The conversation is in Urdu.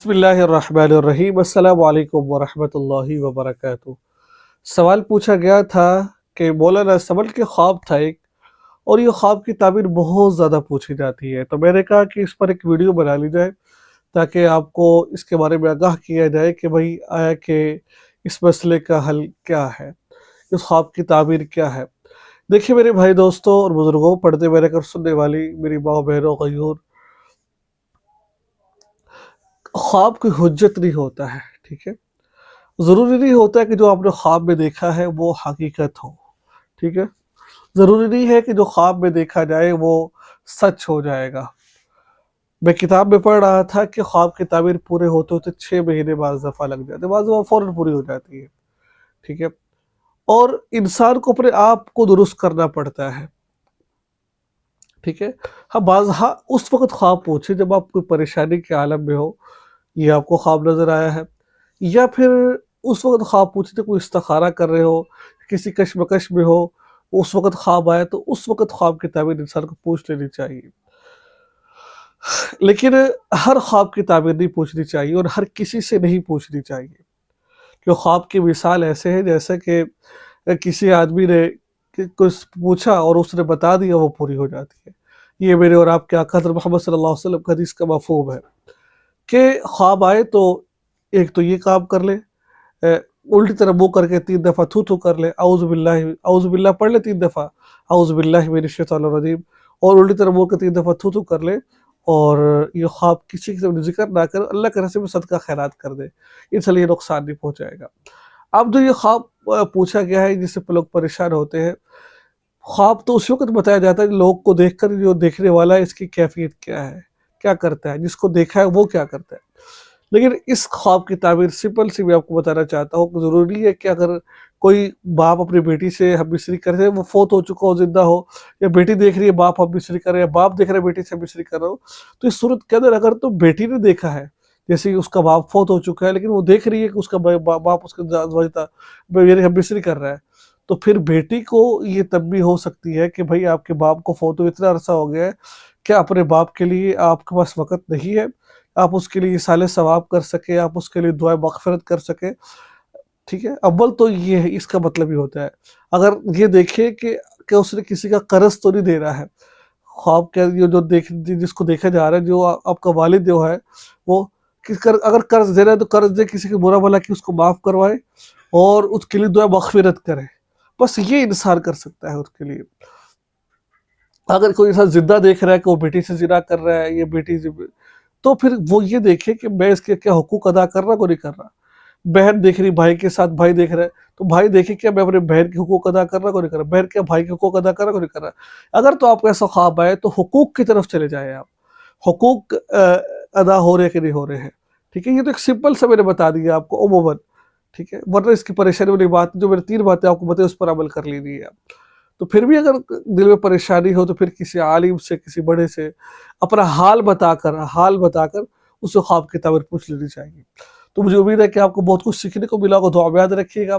بسم اللہ الرحمن الرحیم السلام علیکم ورحمۃ اللہ وبرکاتہ۔ سوال پوچھا گیا تھا کہ مولانا سمل کے خواب تھا ایک، اور یہ خواب کی تعبیر بہت زیادہ پوچھی جاتی ہے، تو میں نے کہا کہ اس پر ایک ویڈیو بنا لی جائے تاکہ آپ کو اس کے بارے میں آگاہ کیا جائے کہ بھئی آیا کہ اس مسئلے کا حل کیا ہے، اس خواب کی تعبیر کیا ہے۔ دیکھیے میرے بھائی دوستوں اور بزرگوں، پڑھنے میرے کر سننے والی میری ماں بہنوں غیور، خواب کوئی حجت نہیں ہوتا ہے، ٹھیک ہے؟ ضروری نہیں ہوتا ہے کہ جو آپ نے خواب میں دیکھا ہے وہ حقیقت ہو، ٹھیک ہے؟ ضروری نہیں ہے کہ جو خواب میں دیکھا جائے وہ سچ ہو جائے گا۔ میں کتاب میں پڑھ رہا تھا کہ خواب کی تعبیر پورے ہوتے ہوتے 6 مہینے بعض دفعہ لگ جاتے ہیں، بعض دفعہ فوراً پوری ہو جاتی ہے، ٹھیک ہے؟ اور انسان کو اپنے آپ کو درست کرنا پڑتا ہے، ٹھیک ہے؟ ہاں اس وقت خواب پوچھیں جب آپ کوئی پریشانی کے عالم میں ہو، یہ آپ کو خواب نظر آیا ہے، یا پھر اس وقت خواب پوچھیں جب کوئی استخارہ کر رہے ہو، کسی کشمکش میں ہو، اس وقت خواب آیا تو اس وقت خواب کی تعبیر انسان کو پوچھ لینی چاہیے۔ لیکن ہر خواب کی تعبیر نہیں پوچھنی چاہیے اور ہر کسی سے نہیں پوچھنی چاہیے، کہ خواب کی مثال ایسے ہے جیسے کہ کسی آدمی نے کچھ پوچھا اور اس نے بتا دیا وہ پوری ہو جاتی ہے۔ یہ میرے اور آپ کے آقا حضرت محمد صلی اللہ علیہ وسلم کا حدیث کا مفہوم ہے کہ خواب آئے تو ایک تو یہ کام کر لے، الٹی طرح منہ کر کے 3 دفعہ تھو کر لے، اعوذ باللہ پڑھ لے 3 دفعہ، اعوذ باللہ من الشیطان الرجیم، اور الٹی طرح منہ کے 3 دفعہ تھو کر لے، اور یہ خواب کسی کے ذکر نہ کر، اللہ کے راستے میں صدقہ خیرات کر دے، انشاءاللہ یہ نقصان نہیں پہنچائے گا۔ اب جو یہ خواب پوچھا گیا ہے جس سے لوگ پریشان ہوتے ہیں، خواب تو اسی وقت بتایا جاتا ہے لوگ کو دیکھ کر جو دیکھنے والا ہے اس کی کیفیت کیا ہے، کیا کرتا ہے، جس کو دیکھا ہے وہ کیا کرتا ہے۔ لیکن اس خواب کی تعبیر سمپل سی میں آپ کو بتانا چاہتا ہوں کہ ضروری ہے کہ اگر کوئی باپ اپنی بیٹی سے ہم مصری کر رہے ہیں، وہ فوت ہو چکا ہو، زندہ ہو، یا بیٹی دیکھ رہی ہے باپ ہم مصری کر رہے ہیں، یا باپ دیکھ رہے ہیں بیٹی سے ہم مصری کر رہا ہو، تو اس صورت کے اندر اگر تو بیٹی نے دیکھا ہے، جیسے اس کا باپ فوت ہو چکا ہے لیکن وہ دیکھ رہی ہے کہ اس کا باپ اس کا وجہ یعنی ہم مصری کر رہا ہے، تو پھر بیٹی کو یہ تنبیہ ہو سکتی ہے کہ بھائی آپ کے باپ کو فوت ہوئے اتنا عرصہ ہو گیا ہے، کیا اپنے باپ کے لیے آپ کے پاس وقت نہیں ہے، آپ اس کے لیے اصالہ ثواب کر سکے، آپ اس کے لیے دعائے مغفرت کر سکے، ٹھیک ہے؟ اول تو یہ ہے، اس کا مطلب یہ ہوتا ہے۔ اگر یہ دیکھے کہ اس نے کسی کا قرض تو نہیں دے رہا ہے، خواب کے جس کو دیکھا جا رہا ہے جو آپ کا والد جو ہے وہ اگر قرض دے رہا ہے تو قرض دے، کسی کے برا بھلا کی اس کو معاف کروائے اور اس کے لیے دعا مغفرت کرے، بس یہ انسان کر سکتا ہے اس کے لیے۔ اگر کوئی انسان زندہ دیکھ رہا ہے کہ وہ بیٹی سے زنا کر رہا ہے، یہ بیٹی تو پھر وہ یہ دیکھے کہ میں اس کے کیا حقوق ادا کر رہا کو نہیں کر رہا۔ بہن دیکھ رہی بھائی کے ساتھ، بھائی دیکھ رہا ہے تو بھائی دیکھے کیا میں اپنے بہن کے حقوق ادا کر رہا کو نہیں کر رہا، بہن کیا بھائی کے حقوق ادا کر رہا کو نہیں کر رہا۔ اگر تو آپ کو ایسا خواب آئے تو حقوق کی طرف چلے جائیں، آپ حقوق ادا ہو رہے کہ نہیں ہو رہے ہیں، ٹھیک ہے؟ یہ تو ایک سمپل سا میں نے بتا دیا آپ کو عموماً، ٹھیک ہے؟ ورنہ اس کی پریشانی والی بات جو میں نے 3 باتیں آپ کو بتائی اس پر عمل کر لینی ہے آپ۔ تو پھر بھی اگر دل میں پریشانی ہو تو پھر کسی عالم سے، کسی بڑے سے اپنا حال بتا کر اس سے خواب کی تعبیر پوچھ لینی چاہیے۔ تو مجھے امید ہے کہ آپ کو بہت کچھ سیکھنے کو ملا ہوگا، دعا میں یاد رکھیے گا۔